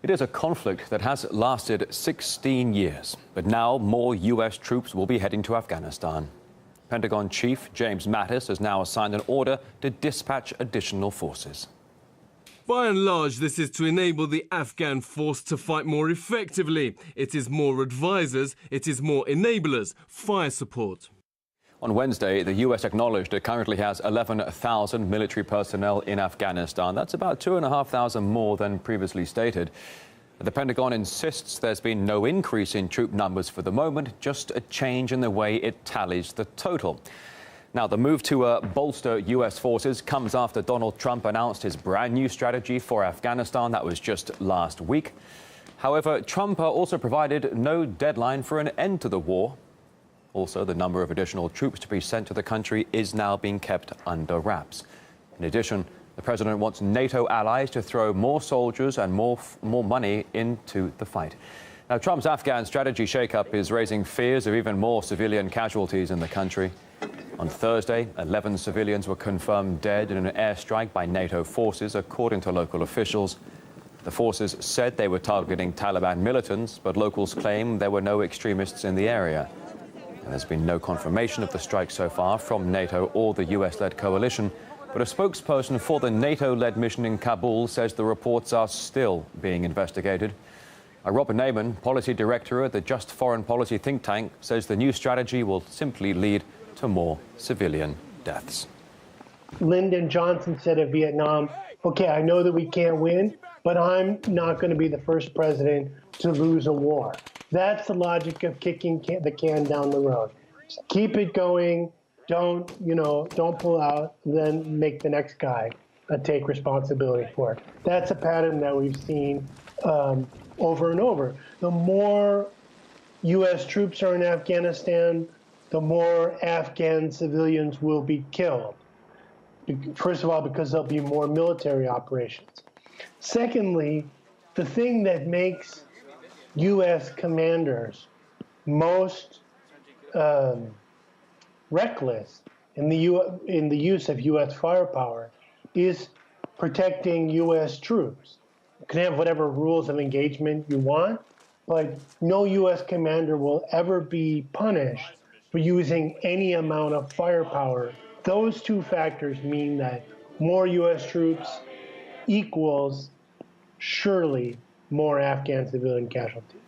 It is a conflict that has lasted 16 years, but now more U.S. troops will be heading to Afghanistan. Pentagon Chief James Mattis has now assigned an order to dispatch additional forces. By and large, this is to enable the Afghan force to fight more effectively. It is more advisors, it is more enablers, fire support. On Wednesday, the U.S. acknowledged it currently has 11,000 military personnel in Afghanistan. That's about 2,500 more than previously stated. The Pentagon insists there's been no increase in troop numbers for the moment, just a change in the way it tallies the total. Now, the move to bolster U.S. forces comes after Donald Trump announced his brand new strategy for Afghanistan. That was just last week. However, Trump also provided no deadline for an end to the war. Also, the number of additional troops to be sent to the country is now being kept under wraps. In addition, the president wants NATO allies to throw more soldiers and more money into the fight. Now, Trump's Afghan strategy shakeup is raising fears of even more civilian casualties in the country. On Thursday, 11 civilians were confirmed dead in an airstrike by NATO forces, according to local officials. The forces said they were targeting Taliban militants, but locals claim there were no extremists in the area. And there's been no confirmation of the strike so far from NATO or the US-led coalition, but a spokesperson for the NATO-led mission in Kabul says the reports are still being investigated. Robert Naiman, policy director at the Just Foreign Policy think tank, says the new strategy will simply lead to more civilian deaths. Lyndon Johnson said of Vietnam, okay, I know that we can't win, but I'm not going to be the first president to lose a war. That's the logic of kicking the can down the road. Just keep it going. Don't pull out, then make the next guy take responsibility for it. That's a pattern that we've seen over and over. The more U.S. troops are in Afghanistan, the more Afghan civilians will be killed. First of all, because there'll be more military operations. Secondly, the thing that makes U.S. commanders most reckless in the use of U.S. firepower is protecting U.S. troops. You can have whatever rules of engagement you want, but no U.S. commander will ever be punished for using any amount of firepower. Those two factors mean that more U.S. troops equals surely more Afghan civilian casualties.